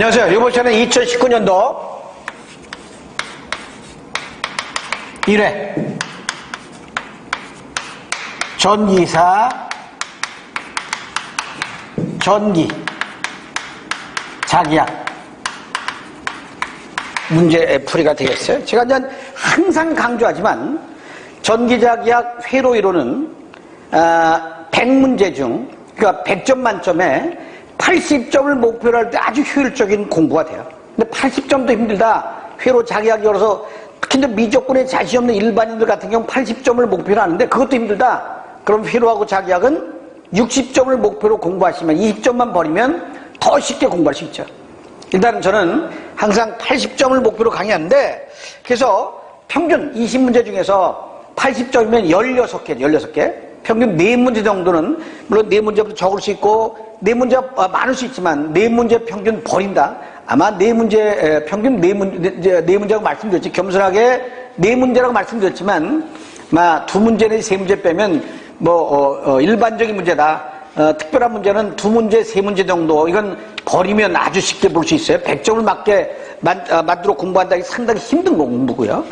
안녕하세요. 이번 시간은 2019년도 1회 전기사 전기 자기약 문제 풀이가 되겠어요. 제가 이제 항상 강조하지만 전기자기약 회로 이론은 100문제 중 그러니까 100점 만점에 80점을 목표로 할 때 아주 효율적인 공부가 돼요. 근데 80점도 힘들다. 회로 자기약 열어서 특히 미적분에 자신 없는 일반인들 같은 경우 80점을 목표로 하는데 그것도 힘들다. 그럼 회로하고 자기약은 60점을 목표로 공부하시면 20점만 버리면 더 쉽게 공부할 수 있죠. 일단 저는 항상 80점을 목표로 강의하는데 그래서 평균 20문제 중에서 80점이면 16개 평균 4문제 정도는 물론 4문제부터 적을 수 있고 4문제가 많을 수 있지만 4문제 평균 버린다. 아마 4문제 평균 4문제라고 말씀드렸지 겸손하게 4문제라고 말씀드렸지만 아마 2문제 내지 3문제 빼면 일반적인 문제다. 특별한 문제는 2문제, 3문제 정도 이건 버리면 아주 쉽게 볼 수 있어요. 100점을 만들어 공부한다는 게 상당히 힘든 공부고요.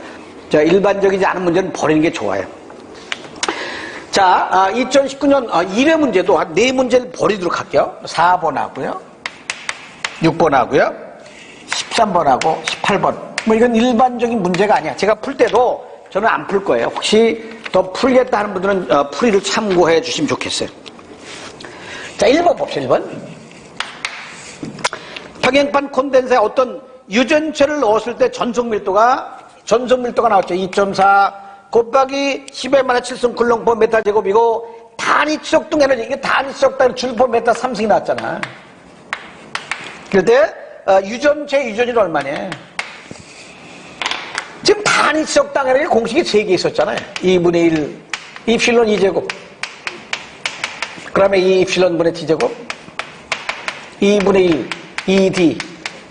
자, 일반적이지 않은 문제는 버리는 게 좋아요. 자, 2019년 1회 문제도 한 4문제를 버리도록 할게요. 4번 하고요. 6번 하고요. 13번 하고 18번. 이건 일반적인 문제가 아니야. 제가 풀 때도 저는 안 풀 거예요. 혹시 더 풀겠다 하는 분들은 풀이를 참고해 주시면 좋겠어요. 자, 1번 봅시다. 1번. 평행판 콘덴서에 어떤 유전체를 넣었을 때 전속 밀도가 나왔죠. 2.4 곱하기 10의 마이너스 7승 쿨롱/m 메타 제곱이고 단위 치적등 에너지 이게 단위 치적당 줄/m 메타 3승이 나왔잖아. 그때 유전체 유전율 얼마냐? 지금 단위 치적당 에너지 공식이 3개 있었잖아요. 2분의 1 이필론 2제곱 그 다음에 2 이필론 분의 t제곱 2분의 1 2d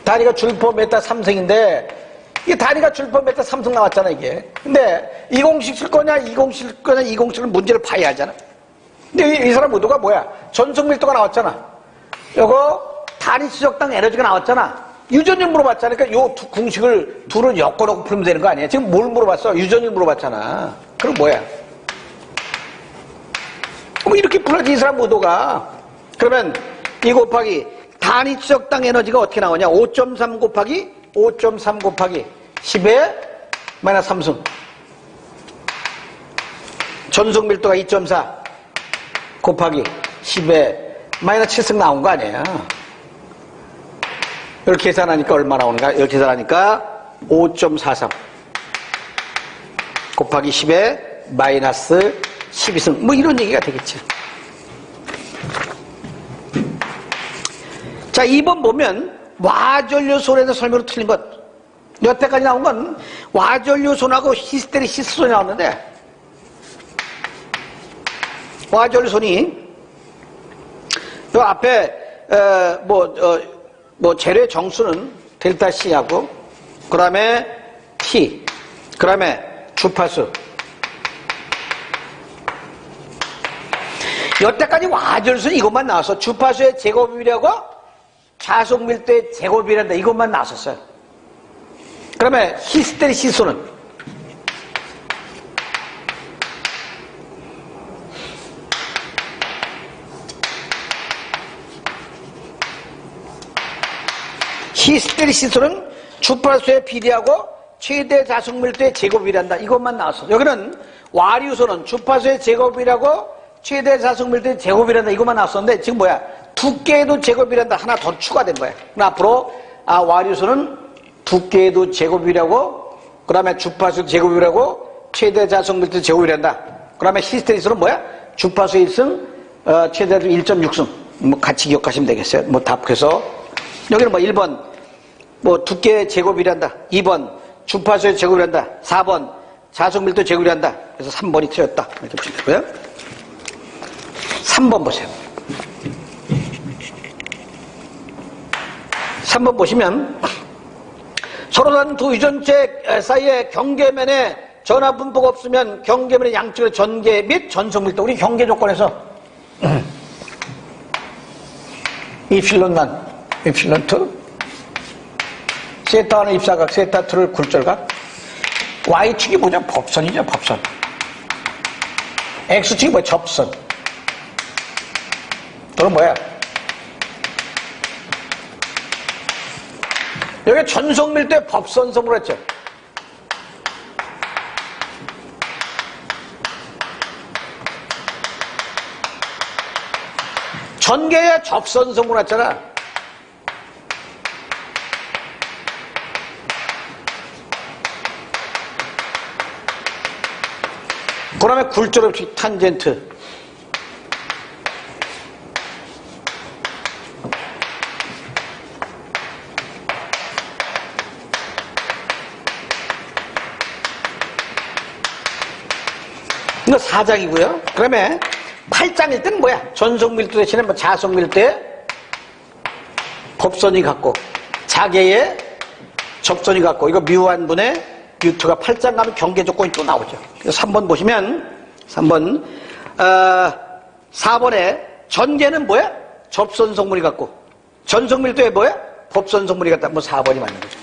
단위가 줄/m 메타 3승인데 이게 단위가 줄/m 메타 3승 나왔잖아 이게. 근데 이 공식 쓸 거냐 이 공식 쓸 거냐 이 공식을 문제를 봐야 하잖아. 근데 이 사람 의도가 뭐야? 전속 밀도가 나왔잖아. 요거 단위 지적당 에너지가 나왔잖아. 유전율 물어봤잖아. 그러니까 요 두 공식을 둘을 엮어놓고 풀면 되는 거 아니야? 지금 뭘 물어봤어? 유전율 물어봤잖아. 그럼 뭐야? 이렇게 풀어야지 이 사람 의도가. 그러면 이 곱하기 단위 지적당 에너지가 어떻게 나오냐? 5.3 곱하기 10의 마이너스 3승. 전속 밀도가 2.4 곱하기 10의 마이너스 7승 나온 거 아니에요. 이렇게 계산하니까 얼마 나오는가? 이렇게 계산하니까 5.43 곱하기 10의 마이너스 12승. 이런 얘기가 되겠지. 자, 2번 보면 와전류손에 대해서 설명으로 틀린 것. 여태까지 나온 건 와전류손하고 히스테리시스손이 나왔는데 와전류손이 요 앞에 재료의 정수는 델타 C하고 그 다음에 T 그 다음에 주파수 여태까지 와전류손이 이것만 나와서 주파수의 제곱이라고 자속 밀도의 제곱이란다 이것만 나왔었어요. 그러면 히스테리시스는 주파수의 비례하고 최대 자속 밀도의 제곱이란다 이것만 나왔어. 여기는 와류소는 주파수의 제곱이라고 최대 자속 밀도의 제곱이란다 이것만 나왔었는데 지금 뭐야? 두께에도 제곱이란다 하나 더 추가된 거야. 그럼 앞으로 와류소는 두께에도 제곱이라고 그 다음에 주파수 제곱이라고 최대 자속 밀도 제곱이란다. 그 다음에 히스테리스는 뭐야? 주파수 1승 최대 1.6승 같이 기억하시면 되겠어요. 답해서 여기는 1번 두께 제곱이란다. 2번 주파수의 제곱이란다. 4번 자속 밀도 제곱이란다. 그래서 3번이 틀렸다. 이렇게 보시면 되고요. 3번 보세요. 3번 보시면 서로 다른 두 유전체 사이에 경계면에 전하 분포가 없으면 경계면의 양측의 전개 및 전속 밀도 우리 경계 조건에서 이필론 1, 이필론 2 세타1은 입사각, 세타2를 굴절각. Y축이 뭐죠? 법선이죠, 법선. X축이 뭐야? 접선. 또는 뭐야? 여기 전속밀도의 법선성을 했죠. 전개의 접선성을 했잖아. 그 다음에 굴절법칙 탄젠트. 이거 4장이고요. 그 다음에 8장일 때는 뭐야? 전속밀도 대신에 뭐 자속밀도에 법선이 같고 자개의 접선이 같고 이거 뮤1분의 뮤2가 8장 가면 경계 조건이 또 나오죠. 그래서 3번 보시면 3번 4번에 전개는 뭐야? 접선 성물이 같고 전속밀도에 뭐야? 법선 성물이 같다. 뭐 4번이 맞는 거죠.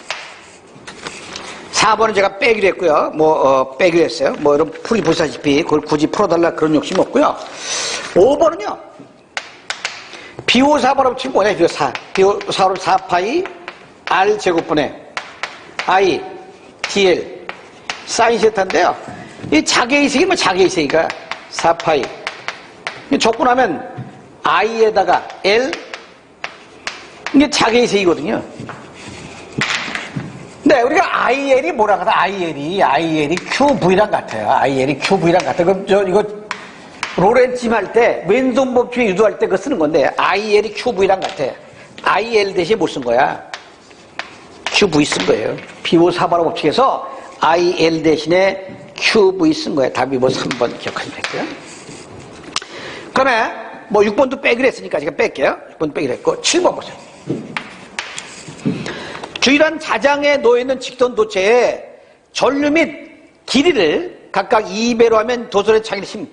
4번은 제가 빼기로 했고요. 빼기로 했어요. 뭐 여러분 풀이 보시다시피 그걸 굳이 풀어달라 그런 욕심 없고요. 5번은요. 비호4번하고 지금 뭐냐? 비호4로 4파이 R 제곱분의 I dl 사인 세타인데요. 이 자개이색이 뭐 자개이색이가 4파이 적분하면 I에다가 L 이게 자개이색이거든요. 네, 우리가 IL이 뭐라 하다? IL이 QV랑 같아요. IL이 QV랑 같아요. 그럼 이거 로렌침 할 때 왼손 법칙 유도할 때 그거 쓰는 건데 IL이 QV랑 같아. IL 대신에 못 쓴 거야. QV 쓴 거예요. 비호4번호 법칙에서 IL 대신에 QV 쓴 거예요. 답이 뭐 3번 기억하시면 되고요. 그다음에 뭐 6번도 빼기로 했으니까 제가 뺄게요. 6번 빼기로 했고 7번 보세요. 주일한 자장에 놓여있는 직선 도체에 전류 및 길이를 각각 2배로 하면 도선의 자기의 힘.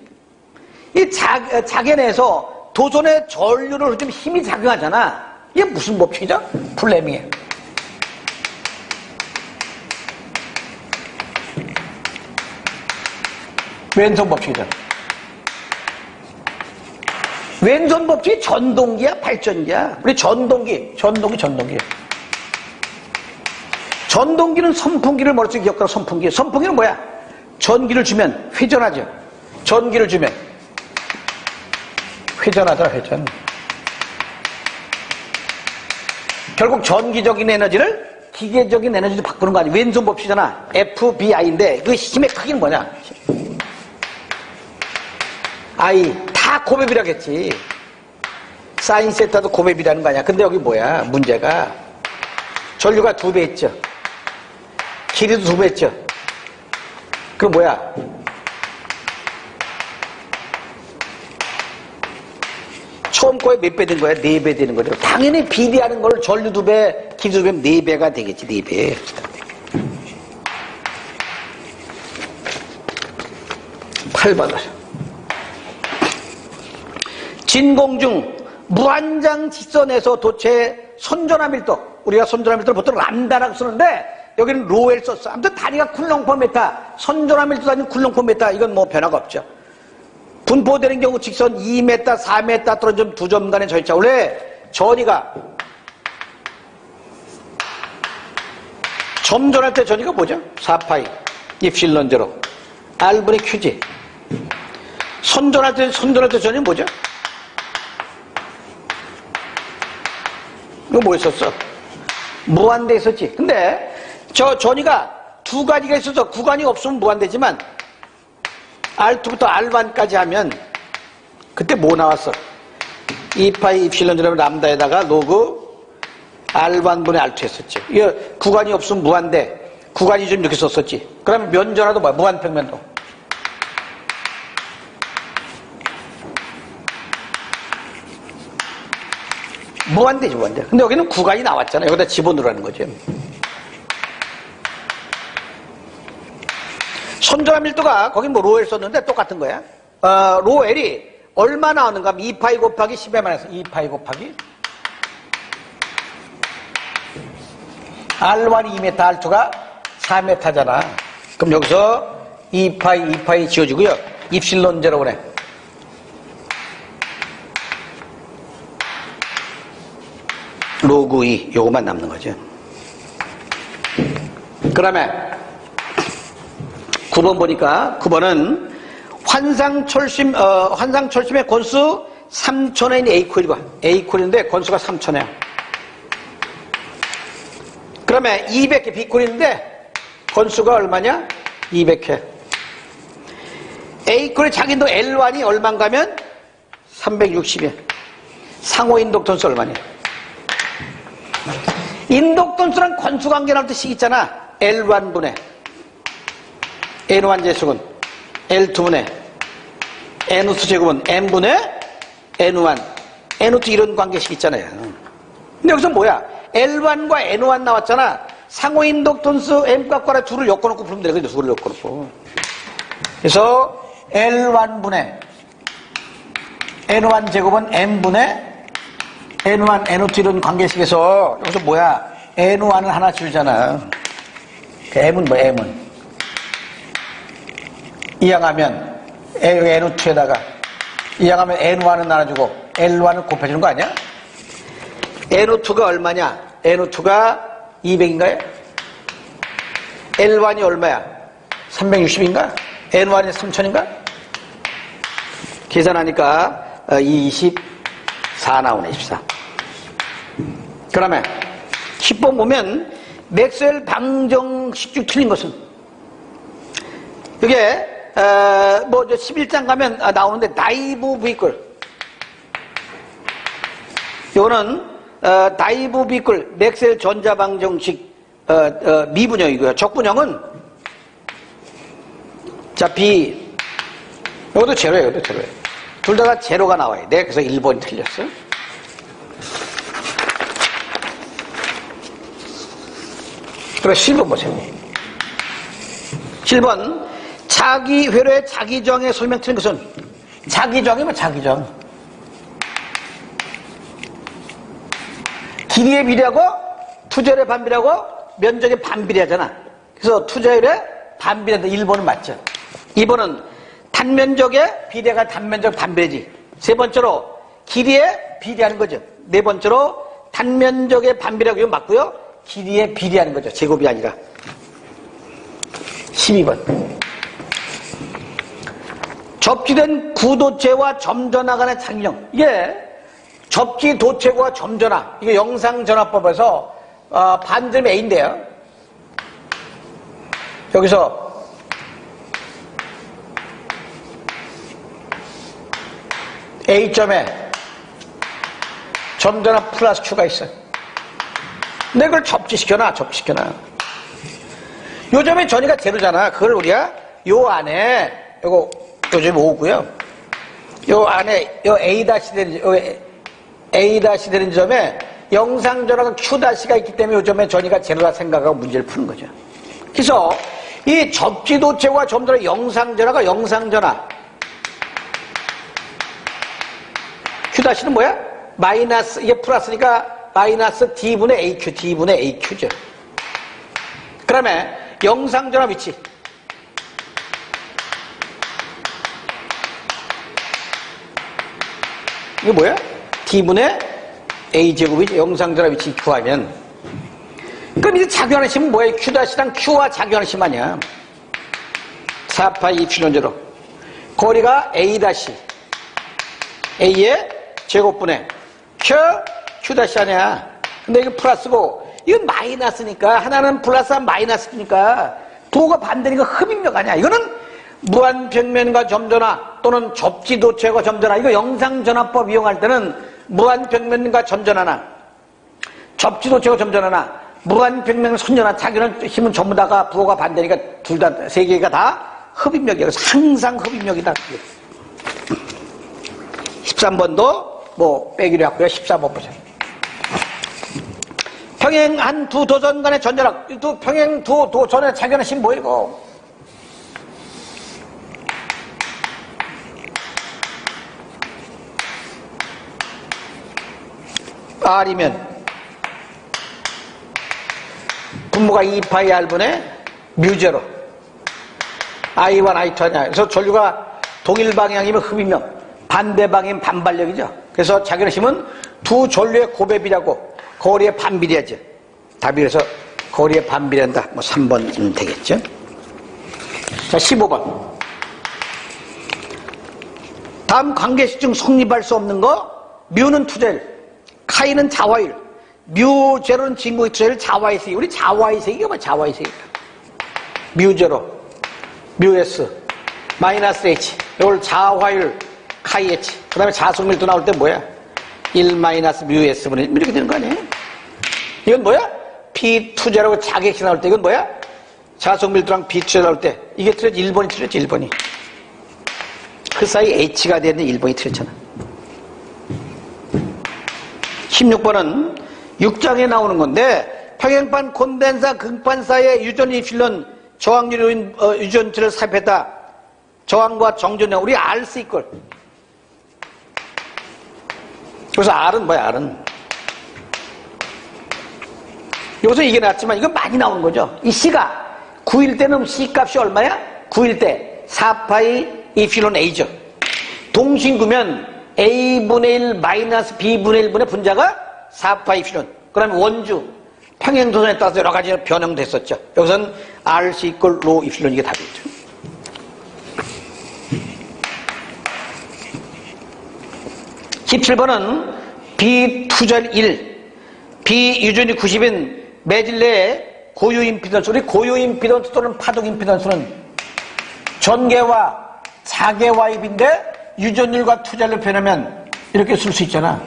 이 자개 내에서 도선의 전류를 흐르면 힘이 작용하잖아. 이게 무슨 법칙이죠? 플레밍이에요. 왼손 법칙이죠. 왼손 법칙이 전동기야, 발전기야? 우리 전동기. 전동기는 선풍기를 머릿속에 기억하라. 선풍기는 뭐야? 전기를 주면 회전하죠. 전기를 주면 회전하더라. 회전. 결국 전기적인 에너지를 기계적인 에너지로 바꾸는 거 아니야. 왼손 법칙이잖아. FBI인데 그 힘의 크기는 뭐냐? I 다 고배비라겠지. 사인 세타도 고배비라는 거 아니야. 근데 여기 뭐야? 문제가 전류가 2배 있죠. 길이도 2배 있죠. 그럼 뭐야? 처음 거에 몇 배 된 거야? 4배 되는 거죠. 당연히 비례하는 걸 전류 2배, 길이 2배면 4배가 되겠지. 4배. 8번 진공중 무한장 직선에서 도체 선전화 밀도, 우리가 선전화 밀도를 보통 람다라고 쓰는데 여기는 로엘 썼어. 아무튼 다리가 쿨롱퍼메타, 선전화 밀도 아닌 쿨롱퍼메타, 이건 뭐 변화가 없죠. 분포되는 경우 직선 2m, 4m 떨어진 두 점 간의 절차. 원래 전이가 점전할 때 전이가 뭐죠? 4파이 입실론 제로 R분의 Q지. 선전할 때 전이 뭐죠? 이거 뭐 있었어? 무한대 있었지. 근데 저 전이가 두 가지가 있어서 구간이 없으면 무한대지만 R2부터 R1까지 하면 그때 뭐 나왔어? 2파이 입실론 제로 람다에다가 로그 R1분의 R2 했었지. 이거 구간이 없으면 무한대. 구간이 좀 이렇게 썼었지. 그러면 면전화도 뭐야? 무한평면도. 무한대지, 무한대. 근데 여기는 구간이 나왔잖아. 여기다 집어넣으라는 거죠. 선전화 밀도가, 거긴 뭐 로엘 썼는데 똑같은 거야. 로엘이 얼마 나오는가? 2파이 곱하기 10에만 해서 2파이 곱하기 R1이 2m, R2가 4m잖아. 그럼 여기서 2파이 지워지고요. 입실론 제로 그래. 로그 2 요것만 남는 거죠. 그다음에 9번 보니까 9번은 환상철심의 권수 3,000회인 A코일과 A코일인데 권수가 3,000회야. 그러면 200개 B코일인데 권수가 얼마냐? 200회. A코일의 자기인도 L1이 얼마인가면 360이야. 상호 인덕턴수 얼마냐? 인덕턴수랑 권수관계 나올 때 식 있잖아. L1분의 N1 제곱은 L2분의 N2 제곱은 N분의 N1 N2 이런 관계식 있잖아요. 근데 여기서 뭐야? L1과 N1 나왔잖아. 상호 인덕턴수 M값과 둘을 엮어놓고 풀면 돼. 그래서 둘을 엮어놓고. 그래서 L1분의 N1 제곱은 N분의 N1, N2 이런 관계식에서 여기서 뭐야? N1은 하나 지우잖아. 그 M은 뭐야? M은 이항하면 N2에다가 이항하면 N1은 나눠주고 L1은 곱해주는 거 아니야? N2가 얼마냐? N2가 200인가요? L1이 얼마야? 360인가? N1이 3000인가? 계산하니까 24 나오네. 24. 그러면 10번 보면 맥스웰 방정식 중 틀린 것은 이게 뭐 11장 가면 나오는데 나이브 비클 이거는 나이브 비클 맥스웰 전자방정식 미분형이고요. 적분형은 자 B 이것도 제로예요. 이것도 제로예요. 둘 다가 제로가 나와야 돼. 그래서 1번이 틀렸어. 그럼 7번 보세요. 7번 자기 회로의 자기정의 설명 틀린 것은 자기정이면 자기정 길이의 비례하고 투자율의 반비례하고 면적의 반비례하잖아. 그래서 투자율의 반비례인데 1번은 맞죠. 2번은 단면적의 비례가 단면적 반비례지. 세 번째로 길이에 비례하는 거죠. 네 번째로 단면적의 반비례하고 이건 맞고요. 길이에 비례하는 거죠. 제곱이 아니라. 12번 접지된 구도체와 점전화 간의 작용. 이게 접지 도체과 점전화 이게 영상전화법에서 반점 A인데요. 여기서 A점에 점전화 플러스 Q가 있어요. 근데 그걸 접지시켜놔. 요 점에 전이가 제로잖아. 그걸 우리가 요 안에 요거 요점 5고요. 요 안에 요 A 되는 점에 영상전화가 Q가 있기 때문에 요 점에 전이가 제로라 생각하고 문제를 푸는 거죠. 그래서 이 접지도체와 점전화 영상전화가 영상전화 Q는 뭐야? 마이너스 이게 플러스니까 마이너스 D분의 AQ죠. 그러면 영상전화 위치 이게 뭐야? D분의 A제곱이지. 영상전화 위치 구하면 그럼 이제 작용하는 심은 뭐야? Q'랑 Q와 작용하는 심 아니야. 4파이 Q전제로 거리가 A의 제곱분의 Q' 아니야. 근데 이거 플러스고 이건 마이너스니까 하나는 플러스와 마이너스니까 부호가 반대니까 흡입력 아니야. 이거는 무한평면과 점전화 또는 접지도체과 점전화 이거 영상전화법 이용할 때는 무한평면과 점전화나 접지도체와 점전화나 무한평면 선전화 자기는 힘은 전부 다가 부호가 반대니까 둘 다 세 개가 다 흡입력이야. 그래서 항상 흡입력이다. 13번도 뭐 빼기로 했고요. 14번 보세요. 평행한 두 도전 간의 전전학 평행 두 도전의 자기는 심 뭐이고 R이면 분모가 2파이 R분의 뮤제로. I1, I2 하냐. 그래서 전류가 동일 방향이면 흡이면 반대 방향이면 반발력이죠. 그래서 자기네심은 두 전류의 곱의 거리의 반비례하죠. 답이 그래서 거리의 반비례한다. 뭐 3번은 되겠죠. 자, 15번. 다음 관계식 중 성립할 수 없는 거, 뮤는 투자율, 카이는 자화율, 뮤 제로는 진공의 투자율, 자화의 세기. 우리 자화의 세기가 뭐 자화의 세기가. 뮤 제로, 뮤 S, 마이너스 H. 이걸 자화율, 카이 H. 그 다음에 자속 밀도 나올 때 뭐야? 1 마이너스 뮤 S 분의 1 이렇게 되는 거 아니에요? 이건 뭐야? P 투자라고 자객시 나올 때 이건 뭐야? 자속 밀도랑 B 투자 나올 때 이게 틀렸지. 1번이 틀렸지. 1번이. 그 사이 H가 되는 1번이 틀렸잖아. 16번은 6장에 나오는 건데 평행판 콘덴사 극판 사이의 유전 입실론 저항률 유전체를 삽입했다. 저항과 정전량 우리 R 쓰 이걸. 그래서 R은 뭐야? R은 여기서 이게 나왔지만 이건 많이 나오는 거죠. 이 C가 9일 때는 C 값이 얼마야? 9일 때 4파이 이필론 A죠. 동신구면 A분의 1 마이너스 B분의 1분의 분자가 4파이 이필론. 그러면 원주 평행도선에 따라서 여러 가지 변형됐었죠. 여기서는 RC 이꼴 로 이필론 이게 답이죠. (17번은) B 투절 1, B 유전이 90인 매질 내에 고유 임피던스, 우리 고유 임피던스 또는 파동 임피던스는 전개와 자개와입인데 유전율과 투자를 변하면 이렇게 쓸 수 있잖아.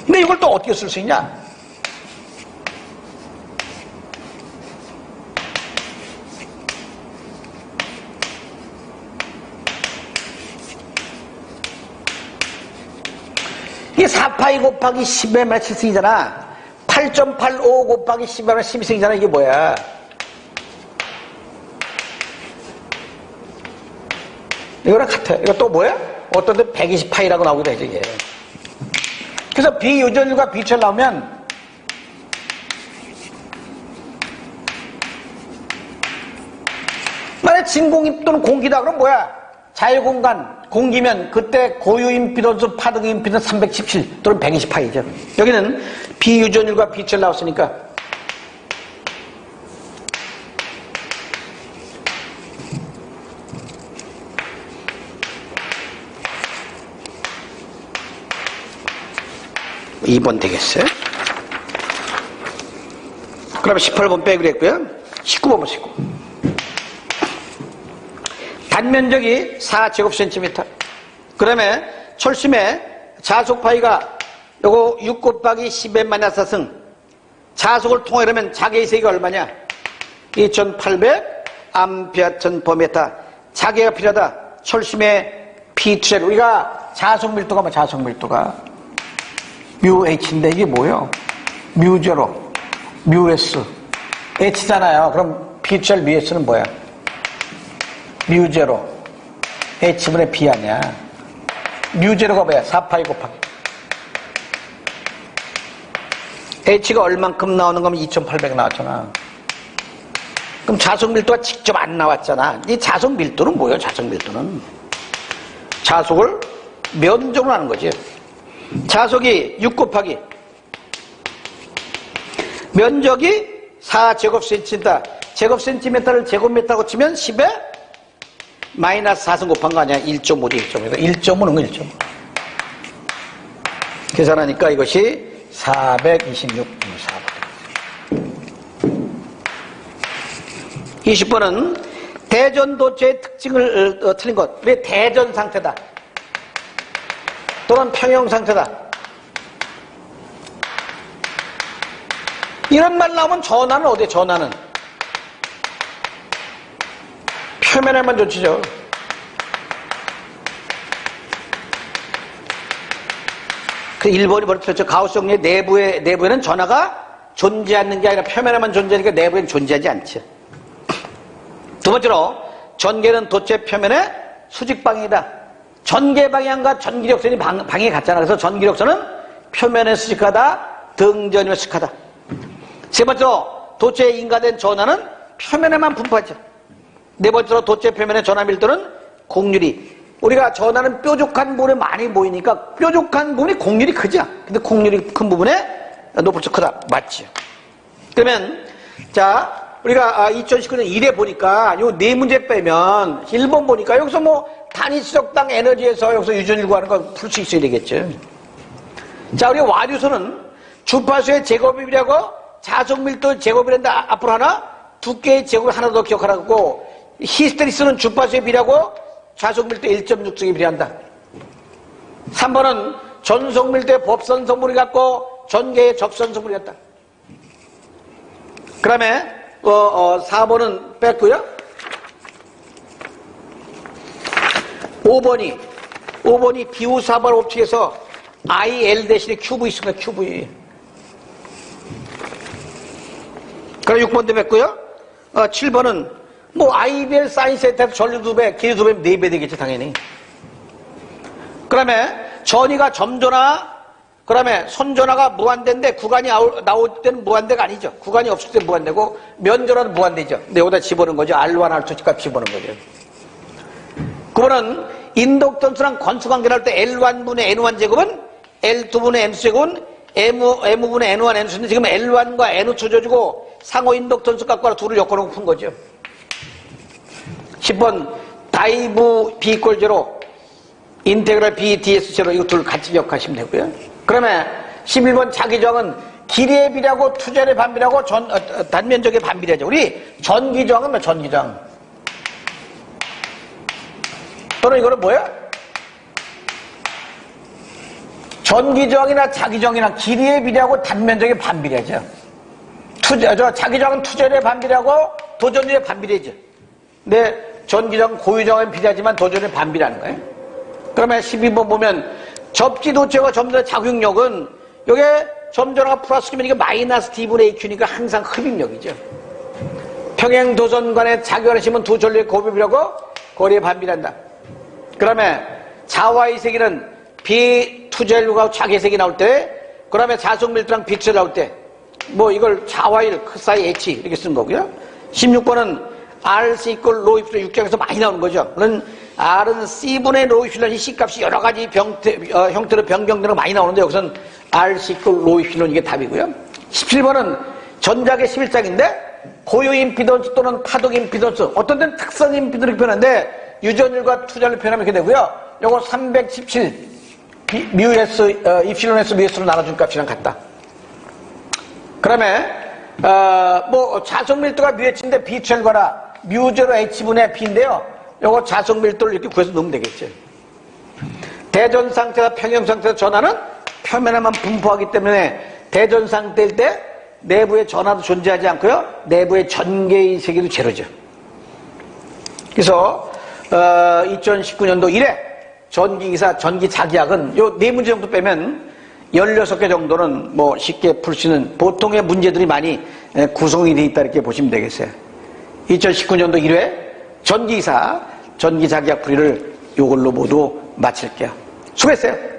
근데 이걸 또 어떻게 쓸 수 있냐? 이게 4파이 곱하기 10의 몇 7승이잖아. 8.85 곱하기 10의 12승이잖아. 이게 뭐야? 이거랑 같아. 이거 또 뭐야? 어떤 데 120파이라고 나오기도 해, 이게. 그래서 비유전율과 비철 나오면 만약 진공입 또는 공기다 그럼 뭐야? 자유공간 공기면 그때 고유 임피던스 파동 임피던스 317 또는 120파이죠. 여기는 비유전율과 비철 나왔으니까 (2번) 되겠어요. 그러면 18번 빼기로 했고요. 19번 보시고. 단면적이 4제곱센티미터. 그러면 철심의 자속파이가 요거 6 곱하기 10의 마이너스 4승. 자속을 통하려면 자개의 세기가 얼마냐? 2800 암페어톤/m. 자개가 필요하다. 철심의 P2. 우리가 자속 밀도가 뭐 자속 밀도가 뮤 H인데 이게 뭐예요? 뮤 제로, 뮤 S, H잖아요. 그럼 P2 뮤 S는 뭐야? 뮤 제로, H분의 B 아니야. 뮤 제로가 뭐야? 4파이 곱하기. H가 얼만큼 나오는 거면 2800 나왔잖아. 그럼 자속 밀도가 직접 안 나왔잖아. 이 자속 밀도는 뭐예요? 자속 밀도는 자속을 면적으로 하는 거지. 자속이 6 곱하기 면적이 4제곱센티미터. 제곱센티미터를 제곱미터라고 치면 10에 마이너스 4승 곱한 거 아니야? 1.5지. 1.5. 1.5는 거 1.5. 계산하니까 이것이 426. 20번은 대전도체의 특징을 틀린 것. 왜 대전 상태다. 또는 평형 상태다. 이런 말 나오면 전하는 어디에? 전하는 표면에만 좋지죠. 그 1번이 버렸죠. 가우스 정리의 내부에는 전하가 존재하는 게 아니라 표면에만 존재하니까 내부에는 존재하지 않죠. 두 번째로 전개는 도체 표면의 수직 방향이다. 전개 방향과 전기력선이 방향이 같잖아. 그래서 전기력선은 표면에 수직하다, 등전이면 수직하다. 세 번째로 도체에 인가된 전하는 표면에만 분포하죠. 네 번째로 도체 표면의 전하 밀도는 곡률이, 우리가 전하는 뾰족한 부분에 많이 모이니까 뾰족한 부분이 곡률이 크죠. 근데 곡률이 큰 부분에 높을수록 크다. 맞죠. 그러면 자, 우리가 2019년 1회 보니까 요 네 문제 빼면 1번 보니까 여기서 뭐 단위 지적당 에너지에서 여기서 유전율 구하는 거 풀 수 있어야 되겠죠. 자, 우리가 와류수는 주파수의 제곱이라고 자석밀도 제곱이란다. 앞으로 하나, 두께의 제곱을 하나 더 기억하라고. 히스테리스는 주파수의 비라고 자석밀도 1.6에 비례한다. 3번은 전속밀도의 법선 성분이 같고 전개의 적선 성분이 같다. 그 다음에 4번은 뺐고요. 5번이 비우사발 옵틱에서 IL 대신에 QV 있습니다. QV. 그럼 6번도 뺐고요. 7번은 뭐 IBL 사인 세트에서 전류 2배, 길이 2배, 4배 되겠죠, 당연히. 그 다음에 전위가 점전화, 그 다음에 선전화가 무한대인데 구간이 나올 때는 무한대가 아니죠. 구간이 없을 때 무한대고 면전화는 무한대죠. 근데 여기다 집어넣은 거죠. R1, R2 값 집어넣은 거죠. 9번은 인덕턴스랑 관수관계 나올 때 L1분의 N1 제곱은 L2분의 N2 제곱은 M분의 N1, N2인데 지금 L1과 N2 쳐줘주고 상호 인덕턴스 값과 둘을 엮어놓고 푼 거죠. 10번 다이브 B = 0 인테그랄 B ds 0 이거 둘 같이 기억하시면 되고요. 그러면 11번 자기저항은 길이의 비례하고 투절의 반비례하고 단면적의 반비례죠. 우리 전기저항은 뭐 전기저항 또는 이거는 뭐야? 전기저항이나 자기저항이나 길이의 비례하고 단면적의 반비례죠. 자기저항은 투절의 반비례하고 도전율의 반비례죠. 근데 전기저항은 고유저항은 비례하지만 도전율의 반비례하는 거예요. 그러면 12번 보면 접지도체와 점전의 작용력은 이게 점전화가 플러스면 이게 마이너스 D분의 AQ니까 항상 흡입력이죠. 평행도선 간에 작용하시면 두 전류의 곱입이라고 거리에 반비례한다. 그러면 자와의 세기는 비투전류가 자기색이 나올 때, 그 다음에 자석밀도랑 빅셀 나올 때, 뭐 이걸 자와일 사이 H 이렇게 쓰는 거고요. 16번은 RC = 로우 입실론 6장에서 많이 나오는 거죠. 물론 R은 C분의 로우 입실론이 C값이 여러 가지 형태로 변경되는 거 많이 나오는데 여기서는 RC = 로우 입실론 이게 답이고요. 17번은 전작의 11장인데 고유 임피던스 또는 파동 임피던스, 어떤 데는 특성 임피던스를 표현하는데 유전율과 투전을 표현하면 이렇게 되고요. 요거 317 뮤S 입실론 S 뮤S로 나눠준 값이랑 같다. 그다음에 뭐 자석밀도가 뮤H인데 B12거나 뮤0 H분의 B인데요. 요거 자석밀도를 이렇게 구해서 넣으면 되겠죠. 대전 상태와 평형 상태에서 전하는 표면에만 분포하기 때문에 대전 상태일 때 내부에 전하도 존재하지 않고요. 내부의 전개의 세기도 제로죠. 그래서 2019년도 1회 전기기사 전기자기학은 요 네 문제 정도 빼면 16개 정도는 뭐 쉽게 풀 수 있는 보통의 문제들이 많이 구성이 되어 있다 이렇게 보시면 되겠어요. 2019년도 1회 전기기사 전기자기학 풀이를 요걸로 모두 마칠게요. 수고했어요.